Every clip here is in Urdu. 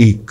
1।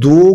2,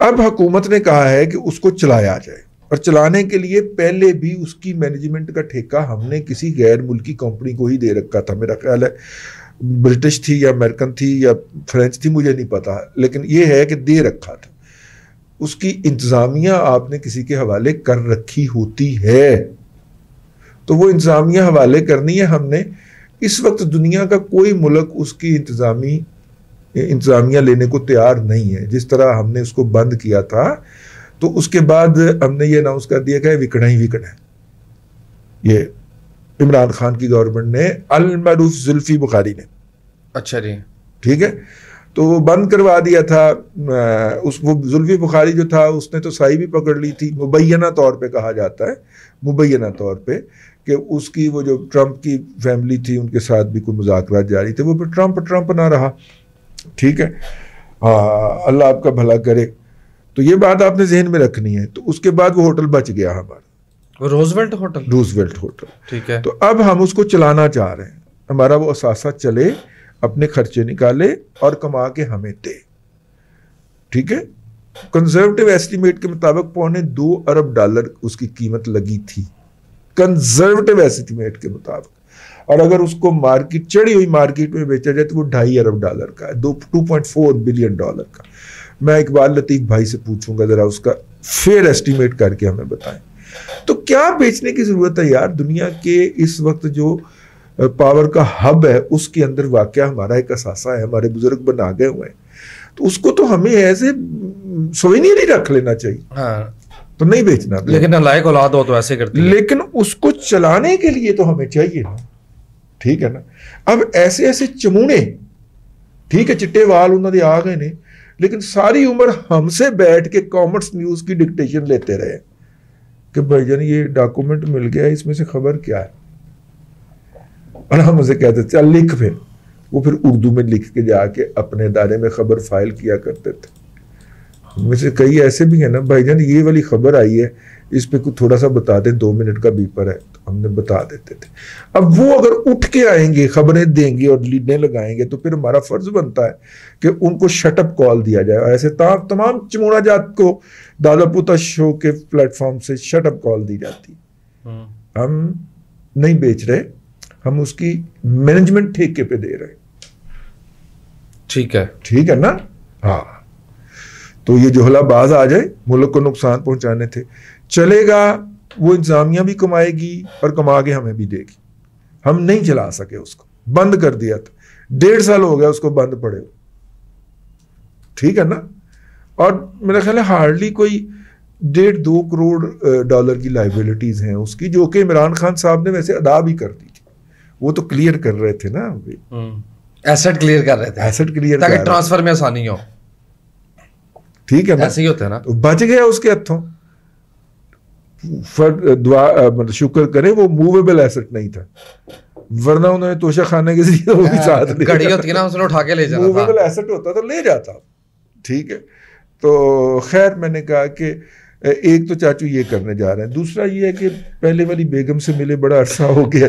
اب حکومت نے کہا ہے کہ اس کو چلایا جائے، اور چلانے کے لیے پہلے بھی اس کی مینجمنٹ کا ٹھیکہ ہم نے کسی غیر ملکی کمپنی کو ہی دے رکھا تھا، میرا خیال ہے برٹش تھی یا امریکن تھی یا فرینچ تھی، مجھے نہیں پتا، لیکن یہ ہے کہ دے رکھا تھا۔ اس کی انتظامیہ آپ نے کسی کے حوالے کر رکھی ہوتی ہے تو وہ انتظامیہ حوالے کرنی ہے ہم نے۔ اس وقت دنیا کا کوئی ملک اس کی انتظامیہ لینے کو تیار نہیں ہے۔ جس طرح ہم نے اس کو بند کیا تھا تو اس کے بعد ہم نے یہ اناؤنس کر دیا کہ وکڑا ہی وکڑا ہے۔ یہ عمران خان کی گورنمنٹ نے، المعروف زلفی بخاری نے، اچھا جی ٹھیک ہے، تو وہ بند کروا دیا تھا۔ وہ زلفی بخاری جو تھا اس نے تو سائی بھی پکڑ لی تھی، مبینہ طور پہ کہا جاتا ہے، مبینہ طور پہ، کہ اس کی وہ جو ٹرمپ کی فیملی تھی ان کے ساتھ بھی کوئی مذاکرات جاری تھے، وہ پھر ٹرمپ نہ رہا، ٹھیک ہے، اللہ آپ کا بھلا کرے۔ تو یہ بات آپ نے ذہن میں رکھنی ہے۔ تو اس کے بعد وہ ہوٹل بچ گیا ہمارا، روزویلٹ ہوٹل، ٹھیک ہے۔ تو اب ہم اس کو چلانا چاہ رہے ہیں، ہمارا وہ اثاثہ چلے، اپنے خرچے نکالے اور کما کے ہمیں دے، ٹھیک ہے۔ کنزرویٹو ایسٹیمیٹ کے مطابق $2.25 ارب اس کی قیمت لگی تھی، کنزرویٹو ایسٹیمیٹ کے مطابق، اور اگر اس کو مارکیٹ چڑھی ہوئی مارکیٹ میں بیچا جائے تو وہ $2.5 ارب کا ہے، $2.4 بلین کا۔ میں اقبال لطیف بھائی سے پوچھوں گا ذرا اس کا فیئر ایسٹیمیٹ کر کے ہمیں بتائیں۔ تو کیا بیچنے کی ضرورت ہے یار؟ دنیا کے اس وقت جو پاور کا ہب ہے اس کے اندر واقعہ ہمارا ایک اثاثہ ہے، ہمارے بزرگ بنا گئے ہوئے ہیں، تو اس کو تو ہمیں ایسے سوینیر ہی رکھ لینا چاہیے، تو نہیں بیچنا۔ لیکن لائق اولاد ہو تو ایسے کرتی ہے، لیکن اس کو چلانے کے لیے تو ہمیں چاہیے نا، ٹھیک ہے نا۔ اب ایسے ایسے چمونے، ٹھیک ہے، چٹے وال انہوں نے آ گئے نے، لیکن ساری عمر ہم سے بیٹھ کے کامرس نیوز کی ڈکٹیشن لیتے رہے کہ بھائی جان یہ ڈاکومنٹ مل گیا، اس میں سے خبر کیا ہے، اور ہم اسے کہتے تھے چل لکھ، پھر وہ پھر اردو میں لکھ کے جا کے اپنے ادارے میں خبر فائل کیا کرتے تھے۔ ان میں سے کئی ایسے بھی ہیں نا، بھائی جان یہ والی خبر آئی ہے، اس پہ کچھ تھوڑا سا بتا دیں، 2 منٹ کا بیپر ہے، تو ہم نے بتا دیتے تھے۔ اب وہ اگر اٹھ کے آئیں گے، خبریں دیں گے اور لیڈیں لگائیں گے، تو پھر ہمارا فرض بنتا ہے کہ ان کو شٹ اپ کال دیا جائے، اور ایسے تمام چموڑا جات کو دادا پوتا شو کے پلیٹ فارم سے شٹ اپ کال دی جاتی۔ ہم نہیں بیچ رہے، ہم اس کی مینجمنٹ ٹھیکے پہ دے رہے، ٹھیک ہے نا۔ ہاں، تو یہ جوہلا باز آ جائے، ملک کو نقصان پہنچانے تھے، چلے گا، وہ انتظامیہ بھی کمائے گی اور کما کے ہمیں بھی دے گی۔ ہم نہیں چلا سکے، اس کو بند کر دیا تھا، 1.5 سال ہو گیا اس کو بند پڑے ہو، ٹھیک ہے نا۔ اور میرا خیال ہے ہارڈلی کوئی $1.5-2 کروڑ کی لائبلٹیز ہیں اس کی، جو کہ عمران خان صاحب نے ویسے ادا بھی کر دی تھی، وہ تو کلیئر کر رہے تھے نا، ایسٹ کلیئر کر رہے تھے، ایسٹ کلیئر تاکہ ٹرانسفر میں آسانی ہو، ٹھیک ہے نا، ایسے ہی ہوتا ہے نا۔ تو بچ گیا اس کے ہاتھوں، دعا شکر کرے وہ موویبل ایسٹ نہیں تھا، ورنہ انہوں نے توشہ خانے کے ذریعے وہ بھی ساتھ لے، گھڑی ہوتی ہے نا، اس نے اٹھا کے لے جانا، موویبل ایسٹ ہوتا تو لے جاتا، ٹھیک ہے۔ تو خیر میں نے کہا کہ ایک تو چاچو یہ کرنے جا رہے ہیں، دوسرا یہ ہے کہ پہلے والی بیگم سے ملے بڑا عرصہ ہو گیا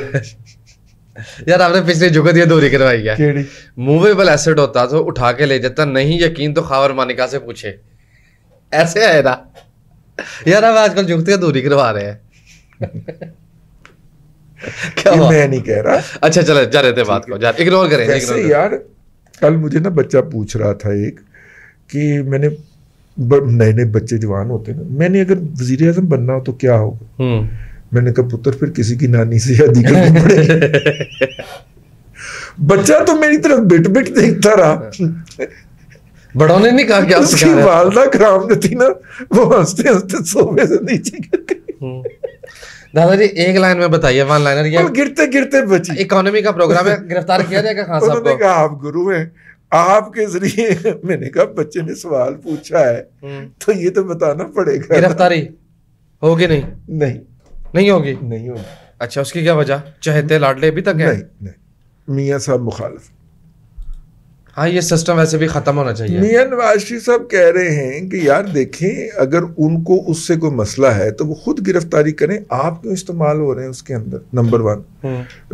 یار آپ نے پچھلی جگہ یہ دوری کروائی ہے، موویبل ایسٹ ہوتا تو اٹھا کے لے جاتا، نہیں یقین تو خاور مانکا سے پوچھے، ایسے ہے نا یار۔ آپ آج کل جگتیاں دوری کروا رہے ہیں، میں نہیں کہہ رہا، اچھا چلے جا رہے تھے بات کو، اگنور کریں یار۔ کل مجھے نا بچہ پوچھ رہا تھا ایک کہ میں نے، نئے نئے بچے جوان ہوتے ہیں نا، میں نے اگر وزیر اعظم بننا ہو تو کیا ہوگا؟ میں نے کہا پتر پھر کسی کی نانی سے شادی کرنی پڑے گی۔ بچہ تو میری طرف بٹ بٹ دیکھتا رہا، بڑوں نے نہیں کہا کہ اس کی والدہ کرام جو تھی نا وہ ہنستے ہنستے صوبے سے نیچے گر گئی۔ دادا جی ایک لائن میں بتائیے، ون لائنر، یہ گرتے گرتے بچی، اکانومی کا پروگرام ہے، گرفتار کیا جائے گا خان صاحب کو؟ انہوں نے کہا آپ گرو ہیں، آپ کے ذریعے، میں نے کہا بچے نے سوال پوچھا ہے تو یہ تو بتانا پڑے گا۔ گرفتاری ہوگی نہیں ہوگی؟ نہیں ہوگی۔ اچھا، اس کی کیا وجہ؟ چہتے لاڈلے ابھی تک ہے؟ نہیں، میاں صاحب مخالف۔ ہاں، یہ سسٹم ویسے بھی ختم ہونا چاہیے۔ میاں نواز شریف صاحب کہہ رہے ہیں کہ یار دیکھیں، اگر ان کو اس سے کوئی مسئلہ ہے تو وہ خود گرفتاری کریں، آپ کیوں استعمال ہو رہے ہیں اس کے اندر؟ نمبر 1۔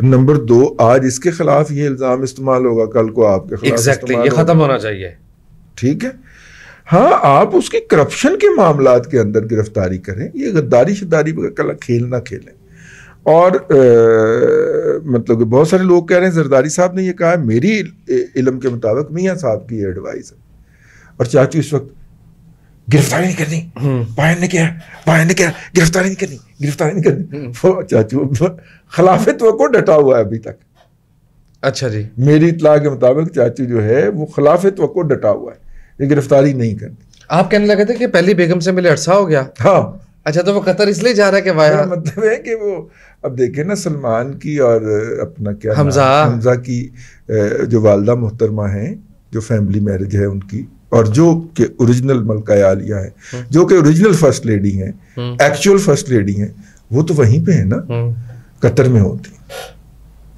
نمبر 2، آج اس کے خلاف یہ الزام استعمال ہوگا، کل کو آپ کے خلاف استعمال ہوگا، یہ ختم ہونا چاہیے، ٹھیک ہے۔ ہاں آپ اس کی کرپشن کے معاملات کے اندر گرفتاری کریں, یہ غداری شداری کا کھیل نہ کھیلیں. اور مطلب کہ بہت سارے لوگ کہہ رہے ہیں زرداری صاحب نے یہ کہا, میری علم کے مطابق میاں صاحب کی یہ ایڈوائز ہے, اور چاچو اس وقت گرفتاری نہیں کرنی, پائن نے کیا گرفتاری نہیں کرنی. وہ چاچو خلاف توقع ڈٹا ہوا ہے ابھی تک. اچھا جی, میری اطلاع کے مطابق چاچو جو ہے وہ خلاف توقع ڈٹا ہوا ہے, یہ گرفتاری نہیں کرنی. آپ کہنے لگے تھے کہ پہلی بیگم سے ملے عرصہ ہو گیا. ہاں اچھا, تو وہ قطر اس لیے جا رہا ہے کہ میرا مطلب ہے کہ وہ اب دیکھیں نا, سلمان کی اور اپنا کیا حمزہ کی جو والدہ محترمہ ہیں, جو فیملی میرج ہے ان کی, اور جو کہ اوریجنل ملکہ عالیہ ہیں, جو کہ اوریجنل فرسٹ لیڈی ہیں, ایکچوئل فرسٹ لیڈی ہیں, وہ تو وہیں پہ ہیں نا, قطر میں ہوتی.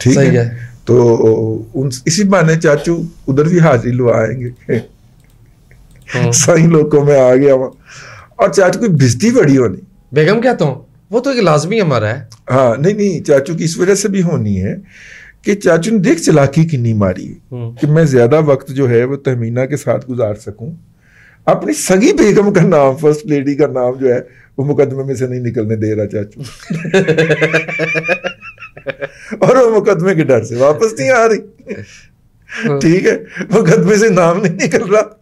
ٹھیک ہے, تو اسی بہانے چاچو ادھر بھی حاضری لوا آئیں گے. صحیح لوگوں میں آ گیا وہاں. اور چاچو کی بزتی بڑی ہونی, بیگم کہتا ہوں وہ تو ایک لازمی ہمارا ہے. ہاں نہیں, چاچو کی اس وجہ سے بھی ہونی ہے کہ چاچو نے دیکھ چلاکی کنی ماری کہ میں زیادہ وقت جو ہے وہ تہمینہ کے ساتھ گزار سکوں. اپنی سگی بیگم کا نام, فرسٹ لیڈی کا نام جو ہے وہ مقدمے میں سے نہیں نکلنے دے رہا چاچو. اور وہ مقدمے کے ڈر سے واپس نہیں آ رہی. ٹھیک ہے, مقدمے سے نام نہیں نکل رہا,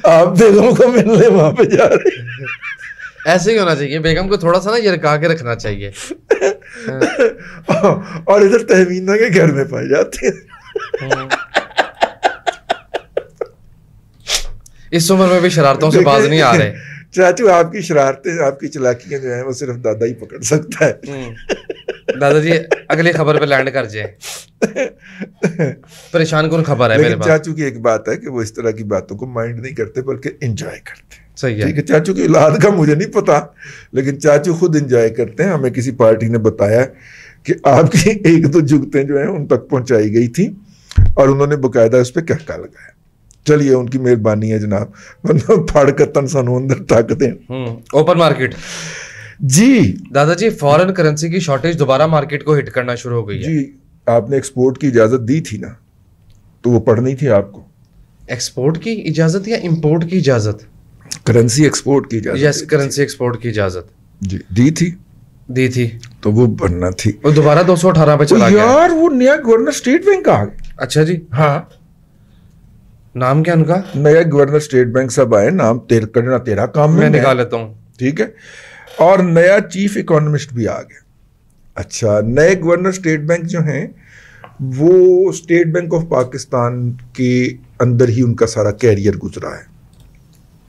آپ بیگم کو ملنے وہاں پہ جا رہے. ایسے ہی ہونا چاہیے, بیگم کو تھوڑا سا نا یہ رکا کے رکھنا چاہیے. اور ادھر تہمینہ کے گھر میں پائے جاتے ہیں. اس عمر میں بھی شرارتوں سے باز نہیں آ رہے. چاچو آپ کی شرارتیں, آپ کی چلاکیاں جو ہیں وہ صرف دادا ہی پکڑ سکتا ہے. دادا جی اگلی خبر پہ لینڈ کر جائیں, پریشان کن خبر ہے میرے پاس. چاچو کی ایک بات ہے کہ وہ اس طرح کی باتوں کو مائنڈ نہیں کرتے بلکہ انجوائے کرتے. صحیح ہے. چاچو کی اولاد کا مجھے نہیں پتا, لیکن چاچو خود انجوائے کرتے ہیں. ہمیں کسی پارٹی نے بتایا کہ آپ کی ایک دو جگتیں جو ہیں ان تک پہنچائی گئی تھی اور انہوں نے باقاعدہ اس پہ کہکا لگایا. چلیے ان کی مہربانی ہے جناب, ورنہ پھاڑ کتن سانو اندر ٹھک دیں. اوپن مارکیٹ جی دادا جی, فارن کرنسی کی شارٹیج دوبارہ مارکیٹ کو ہٹ کرنا شروع ہو گئی ہے. جی آپ نے ایکسپورٹ کی اجازت دی تھی نا, تو وہ پڑھنی تھی آپ کو. ایکسپورٹ کی اجازت یا امپورٹ کی اجازت؟ کرنسی ایکسپورٹ کی اجازت. یس, کرنسی ایکسپورٹ کی اجازت جی دی تھی, تو وہ بننا تھی. وہ دوبارہ 218 پہ چلا گیا یار. وہ نیا گورنر اسٹیٹ بینک آ گیا. اچھا جی, ہاں. نام کیا ان کا؟ نیا گورنر اسٹیٹ بینک صاحب آئے, نام کرنا تیرا کام میں نکال لیتا ہوں. ٹھیک ہے, اور نیا چیف اکانومسٹ بھی آ گیا. اچھا, نئے گورنر اسٹیٹ بینک جو ہیں وہ اسٹیٹ بینک آف پاکستان کے اندر ہی ان کا سارا کیریئر گزرا ہے.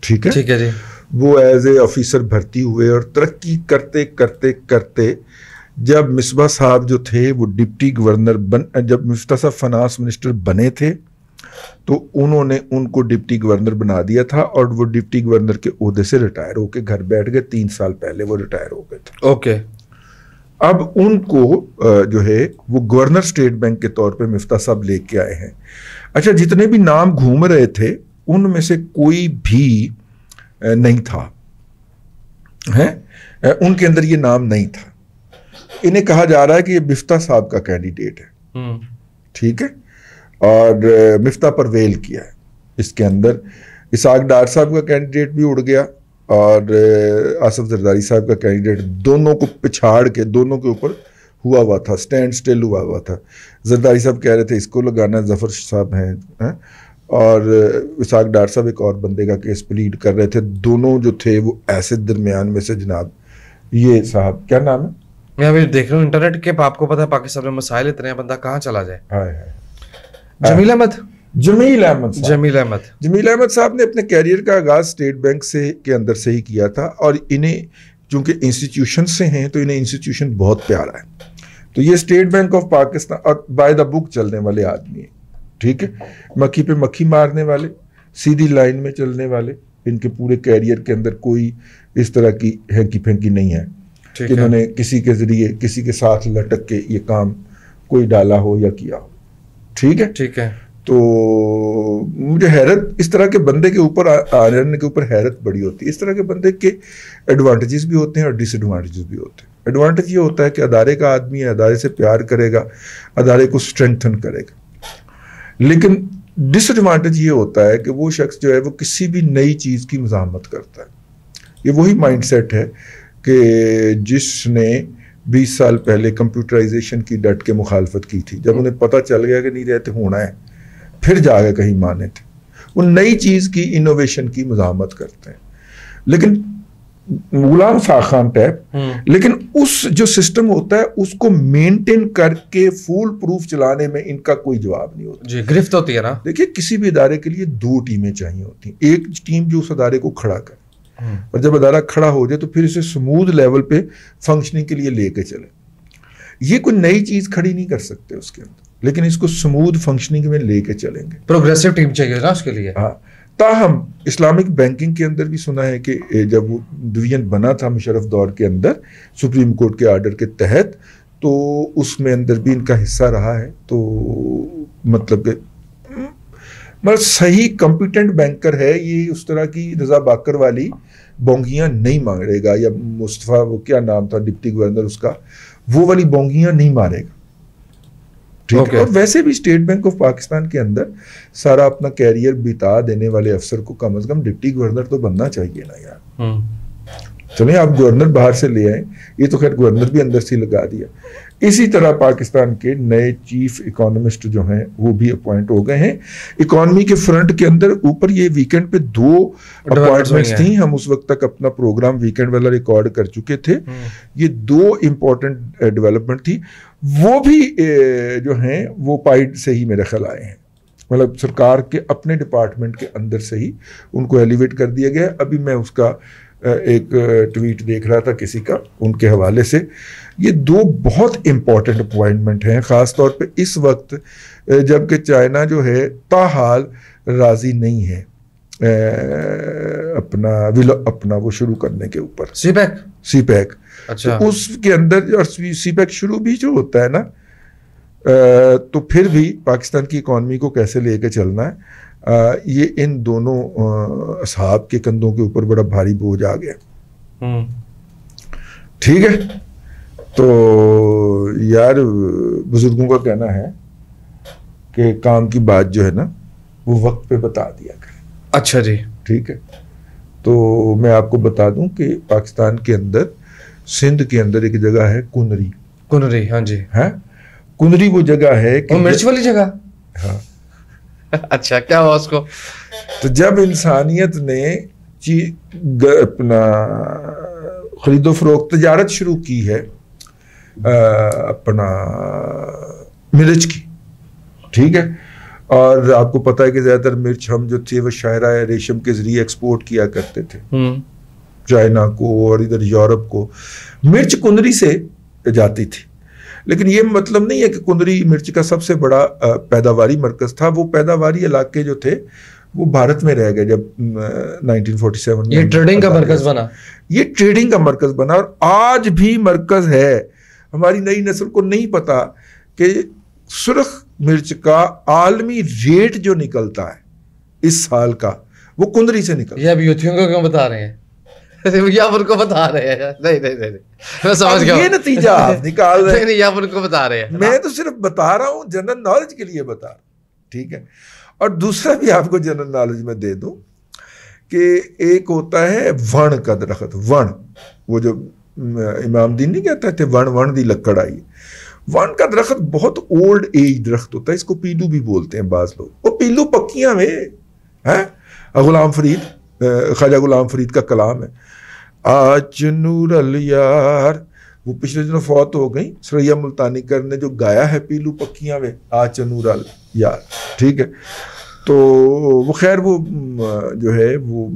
ٹھیک ہے جی. وہ ایز اے آفیسر بھرتی ہوئے اور ترقی کرتے کرتے کرتے جب مصباح صاحب جو تھے وہ ڈپٹی گورنر جب مفتاح صاحب فنانس منسٹر بنے تھے تو انہوں نے ان کو ڈپٹی گورنر بنا دیا تھا, اور وہ ڈپٹی گورنر کے عہدے سے ریٹائر ہو کے گھر بیٹھ گئے. 3 سال پہلے وہ ریٹائر ہو گئے تھے. اوکے. اب ان کو جو ہے وہ گورنر اسٹیٹ بینک کے طور پہ مفتاح صاحب لے کے آئے ہیں. اچھا, جتنے بھی نام گھوم رہے تھے ان میں سے کوئی بھی نہیں تھا, ان کے اندر یہ نام نہیں تھا. انہیں کہا جا رہا ہے کہ یہ مفتاح صاحب کا کینڈیڈیٹ ہے. ٹھیک ہے, اور مفتاح پرویل کیا ہے اس کے اندر. اسحاق ڈار صاحب کا کینڈیڈیٹ بھی اڑ گیا, اور آصف زرداری صاحب کا کینڈیڈیٹ, دونوں کو پچھاڑ کے دونوں کے اوپر ہوا تھا, اسٹینڈ سٹل ہوا تھا. زرداری صاحب کہہ رہے تھے اس کو لگانا, ظفر صاحب ہیں, اور اسحاق ڈار صاحب ایک اور بندے کا کیس پلیڈ کر رہے تھے. دونوں جو تھے وہ ایسے درمیان میں سے جناب, یہ صاحب کیا نام ہے, میں ابھی دیکھ رہا ہوں انٹرنیٹ کے, آپ کو پتا ہے پاکستان میں مسائل اتنے ہیں, بندہ کہاں چلا جائے. جمیل احمد صاحب نے اپنے کیریئر کا آغاز اسٹیٹ بینک سے کے اندر سے ہی کیا تھا, اور انہیں چونکہ انسٹیٹیوشن سے ہیں تو انہیں انسٹیٹیوشن بہت پیارا ہے. تو یہ اسٹیٹ بینک آف پاکستان, اور بائی دا بک چلنے والے آدمی ہیں. ٹھیک ہے, مکھی پہ مکھی مارنے والے, سیدھی لائن میں چلنے والے. ان کے پورے کیریئر کے اندر کوئی اس طرح کی ہینکی پھینکی نہیں ہے کہ انہوں نے کسی کے ذریعے کسی کے ساتھ لٹک کے یہ کام کوئی ڈالا ہو یا کیا ہو. ٹھیک ہے. تو مجھے حیرت, اس طرح کے بندے کے اوپر آنے کے اوپر حیرت بڑی ہوتی ہے. اس طرح کے بندے کے ایڈوانٹیجز بھی ہوتے ہیں اور ڈس ایڈوانٹیجز بھی ہوتے ہیں. ایڈوانٹیج یہ ہوتا ہے کہ ادارے کا آدمی ہے, ادارے سے پیار کرے گا, ادارے کو اسٹرینتھن کرے گا. لیکن ڈس ایڈوانٹیج یہ ہوتا ہے کہ وہ شخص جو ہے وہ کسی بھی نئی چیز کی مزاحمت کرتا ہے. یہ وہی مائنڈ سیٹ ہے کہ جس نے 20 سال پہلے کمپیوٹرائزیشن کی ڈٹ کے مخالفت کی تھی. جب انہیں پتہ چل گیا کہ نہیں رہتے ہونا ہے, پھر جا کے کہیں مانے تھے. وہ نئی چیز کی انوویشن کی مزاحمت کرتے ہیں, لیکن غلام خان ٹیپ. لیکن اس جو سسٹم ہوتا ہے اس کو مینٹین کر کے فول پروف چلانے میں ان کا کوئی جواب نہیں ہوتا. جی گرفت ہوتی ہے نا. دیکھیے کسی بھی ادارے کے لیے 2 ٹیمیں چاہیے ہوتی ہیں. ایک ٹیم جو اس ادارے کو کھڑا کرے, اور جب ادارہ کھڑا ہو جائے تو پھر اسے سموتھ لیول پہ فنکشننگ کے لیے لے کے چلے. یہ کوئی نئی چیز کھڑی نہیں کر سکتے اس کے اندر, لیکن اس کو سموتھ فنکشننگ میں لے کے چلیں گے. پروگریسو ٹیم چاہیے نا اس کے لیے. ہاں, تاہم اسلامک بینکنگ کے اندر بھی سنا ہے کہ جب وہ ڈویژن بنا تھا مشرف دور کے اندر سپریم کورٹ کے آرڈر کے تحت, تو اس میں اندر بھی ان کا حصہ رہا ہے. تو مطلب کہ صحیح کمپیٹنٹ بینکر ہے یہ, اس طرح کی رضا باکر والی بونگیاں نہیں مارے گا, یا مصطفیٰ وہ کیا نام تھا ڈپٹی گورنر اس کا, وہ والی بونگیاں نہیں مارے گا. ٹھیک ہے. اور ویسے بھی اسٹیٹ بینک آف پاکستان کے اندر سارا اپنا کیریئر بتا دینے والے افسر کو کم از کم ڈپٹی گورنر تو بننا چاہیے نا یار. چلیں آپ گورنر باہر سے لے آئیں, یہ تو خیر گورنر بھی اندر سے لگا دیا. اسی طرح پاکستان کے نئے چیف اکانومسٹ جو ہیں وہ بھی اپوائنٹ ہو گئے ہیں. اکانومی کے فرنٹ کے اندر اوپر یہ ویکینڈ پہ 2 اپوائنٹمنٹس تھیں. ہم اس وقت تک اپنا پروگرام ویکینڈ والا ریکارڈ کر چکے تھے. یہ 2 امپورٹنٹ ڈیولپمنٹ تھی, وہ بھی جو ہیں وہ پائیڈ سے ہی میرے خیال آئے ہیں. مطلب سرکار کے اپنے ڈپارٹمنٹ کے اندر سے ہی ان کو ایلیویٹ کر دیا گیا. ابھی میں اس کا ایک ٹویٹ دیکھ رہا تھا کسی کا ان کے حوالے سے. یہ 2 بہت امپورٹنٹ اپوائنٹمنٹ ہیں, خاص طور پہ اس وقت جب کہ چائنا جو ہے تاحال راضی نہیں ہے اپنا وہ شروع کرنے کے اوپر. سی پیک. اچھا. اس کے اندر اور سی پیک شروع بھی جو ہوتا ہے نا, تو پھر بھی پاکستان کی اکانومی کو کیسے لے کے چلنا ہے, یہ ان دونوں اصحاب کے کندھوں کے اوپر بڑا بھاری بوجھ آ گیا. ٹھیک ہے. تو یار بزرگوں کا کہنا ہے کہ کام کی بات جو ہے نا وہ وقت پہ بتا دیا کریں. اچھا جی. ٹھیک ہے. تو میں آپ کو بتا دوں کہ پاکستان کے اندر سندھ کے اندر ایک جگہ ہے کنری. ہاں جی. ہے کنری وہ جگہ ہے کہ مرچ والی جگہ. ہاں. اچھا, کیا ہوا اس کو؟ تو جب انسانیت نے اپنا خرید و فروخت تجارت شروع کی ہے اپنا مرچ کی, ٹھیک ہے, اور آپ کو پتا ہے کہ زیادہ تر مرچ ہم جو تھے وہ شاہراہ ریشم کے ذریعے ایکسپورٹ کیا کرتے تھے چائنا کو اور ادھر یورپ کو. مرچ کنری سے جاتی تھی, لیکن یہ مطلب نہیں ہے کہ کنری مرچ کا سب سے بڑا پیداواری مرکز تھا. وہ پیداواری علاقے جو تھے وہ بھارت میں رہ گئے جب 1947 میں. یہ ٹریڈنگ کا مرکز بنا. یہ ٹریڈنگ کا مرکز بنا اور آج بھی مرکز ہے. ہماری نئی نسل کو نہیں پتا کہ سرخ مرچ کا عالمی ریٹ جو نکلتا ہے اس سال کا وہ کنری سے نکلتا ہے. یہ اب یوتھیوں کو کیوں بتا رہے ہیں؟ یا ان کو بتا رہے ہیں. نہیں میں سمجھ گیا. یہ نتیجہ آپ نکال رہے ہیں. یا ان کو بتا رہے ہیں. میں تو صرف بتا رہا ہوں, جنرل نالج کے لیے بتا رہا ہوں. ٹھیک ہے. اور دوسرا بھی آپ کو جنرل نالج میں دے دوں کہ ایک ہوتا ہے ون کا درخت. ون, وہ جو امام دین نہیں کہتا تھے ون دی لکڑ آئی. ون کا درخت بہت اولڈ ایج درخت ہوتا ہے. اس کو پیلو بھی بولتے ہیں بعض لوگ. وہ پیلو پکیاں میں ہیں. غلام فرید, خواجہ غلام فرید کا کلام ہے, آج نور الیار, وہ پچھلے دنوں فوت ہو گئی. سریا ملتانی کر نے جو گایا ہے پیلو پکیاں میں آج نور الیار. ٹھیک ہے. تو وہ خیر وہ جو ہے وہ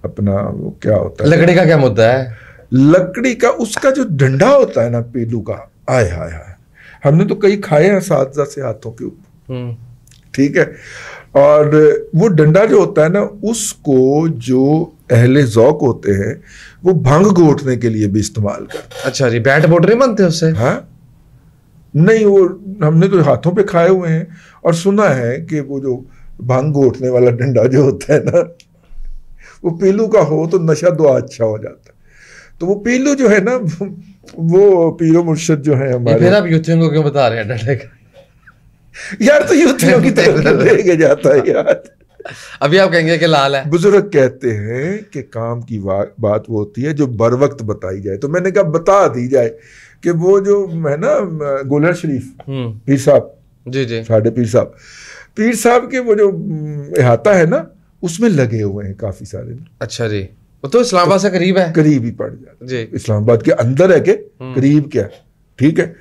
اپنا وہ کیا ہوتا ہے, لکڑی کا کیا مدعا ہے؟ لکڑی کا اس کا جو ڈنڈا ہوتا ہے نا پیلو کا, آئے ہائے ہائے, ہم نے تو کئی کھائے ہیں اساتذہ سے ہاتھوں کے اوپر. ٹھیک ہے. اور وہ ڈنڈا جو ہوتا ہے نا اس کو جو اہل ذوق ہوتے ہیں وہ بھنگ گھوٹنے کے لیے بھی استعمال کرتے ہیں. اچھا جی. بیٹ بوٹ نہیں بنتے اس سے؟ ہاں نہیں, وہ ہم نے تو ہاتھوں پہ کھائے ہوئے ہیں اور سنا ہے کہ وہ جو بھنگ گھوٹنے والا ڈنڈا جو ہوتا ہے نا وہ پیلو کا ہو تو نشہ دعا اچھا ہو جاتا ہے. تو وہ پیلو جو ہے نا وہ پیرو مرشد جو ہے ہمارے. پھر آپ یوتھیوں کو کیوں بتا رہے ہیں ڈنڈے کا؟ یار تو یوتھیوں کی طرف لے کے جاتا ہے یار. ابھی آپ کہیں گے کہ لال ہے. بزرگ کہتے ہیں کہ کام کی بات وہ ہوتی ہے جو بر وقت بتائی جائے. تو میں نے کہا بتا دی جائے کہ وہ جو ہے نا گولر شریف پیر صاحب, جی جی, ساڑھے پیر صاحب کے وہ جو احاطہ ہے نا اس میں لگے ہوئے ہیں کافی سارے. اچھا جی, وہ تو اسلام آباد سے قریب ہے, قریب ہی پڑ جاتا جی, اسلام آباد کے اندر ہے کہ قریب کیا, ٹھیک ہے.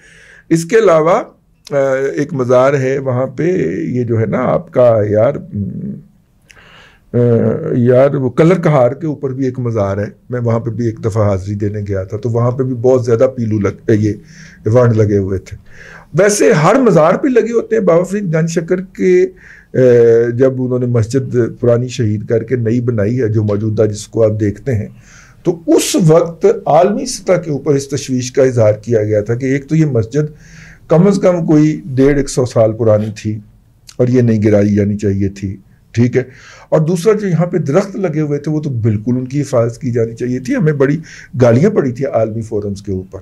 اس کے علاوہ ایک مزار ہے وہاں پہ, یہ جو ہے نا آپ کا یار وہ کلر کہار کے اوپر بھی ایک مزار ہے. میں وہاں پہ بھی ایک دفعہ حاضری دینے گیا تھا, تو وہاں پہ بھی بہت زیادہ پیلو یہ وانڈ لگے ہوئے تھے. ویسے ہر مزار پہ لگے ہوتے ہیں. بابا فرید گنج شکر کے جب انہوں نے مسجد پرانی شہید کر کے نئی بنائی ہے جو موجودہ جس کو آپ دیکھتے ہیں, تو اس وقت عالمی سطح کے اوپر اس تشویش کا اظہار کیا گیا تھا کہ ایک تو یہ مسجد کم از کم کوئی 150 سال پرانی تھی اور یہ نہیں گرائی جانی چاہیے تھی, ٹھیک ہے. اور دوسرا جو یہاں پہ درخت لگے ہوئے تھے وہ تو بالکل ان کی حفاظت کی جانی چاہیے تھی. ہمیں بڑی گالیاں پڑی تھی عالمی فورمز کے اوپر,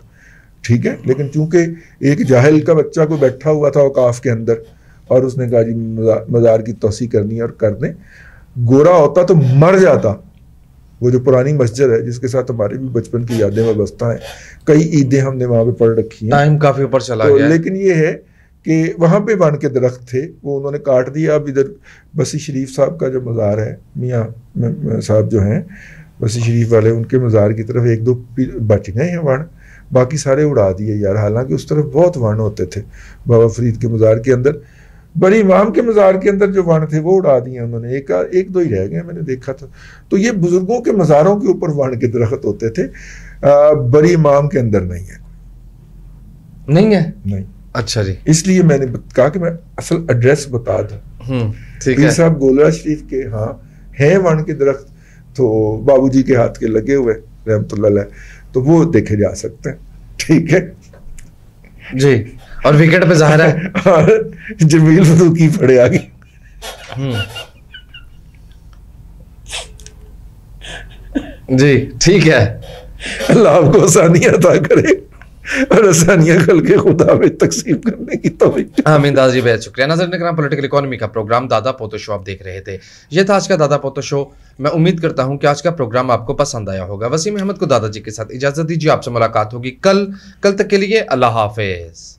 ٹھیک ہے. لیکن چونکہ ایک جاہل کا بچہ کو بیٹھا ہوا تھا اوقاف کے اندر اور اس نے کہا جی مزار کی توسیع کرنی ہے اور کر دیں, گورا ہوتا تو مر جاتا. وہ جو پرانی مسجد ہے جس کے ساتھ ہمارے بھی بچپن کی یادیں وابستہ ہیں, کئی عیدیں ہم نے وہاں پہ پڑھ رکھی ہیں, ٹائم کافی اوپر چلا گیا. لیکن یہ ہے کہ وہاں پہ ون کے درخت تھے وہ انہوں نے کاٹ دیا. اب ادھر بسی شریف صاحب کا جو مزار ہے, میاں صاحب جو ہیں بسی شریف والے, ان کے مزار کی طرف 1-2 بچ گئے ہیں ون, باقی سارے اڑا دیے یار. حالانکہ اس طرف بہت ون ہوتے تھے. بابا فرید کے مزار کے اندر, بڑی امام کے مزار کے اندر جو ون تھے وہ اڑا دیے انہوں نے, 1-2 ہی رہ گئے میں نے دیکھا تھا. تو یہ بزرگوں کے مزاروں کے اوپر ون کے درخت ہوتے تھے, بڑی امام کے اندر نہیں ہے. نہیں ہے, نہیں. اچھا جی, اس لیے میں نے کہا کہ میں اصل ایڈریس بتا دوں. پیر صاحب گولڑا شریف کے ہاں ہیں ون کے درخت, تو بابو جی کے ہاتھ کے لگے ہوئے رحمۃ اللہ علیہ, تو وہ دیکھے جا سکتے ہیں, ٹھیک ہے جی. اور وکٹ پہ ظاہر ہے جمیل فروخی پڑے آگے. جی ٹھیک ہے, اللہ آپ کو آسانی عطا کرے اور آسانیاں خلق خدا میں تقسیم کرنے کی توفیق. آمین. دادا جی بہت شکریہ. ناظرین کرام, پولیٹیکل اکانومی کا پروگرام دادا پوتو شو آپ دیکھ رہے تھے. یہ تھا آج کا دادا پوتو شو. میں امید کرتا ہوں کہ آج کا پروگرام آپ کو پسند آیا ہوگا. وسیم احمد کو دادا جی کے ساتھ اجازت دیجیے, آپ سے ملاقات ہوگی کل تک کے لیے اللہ حافظ.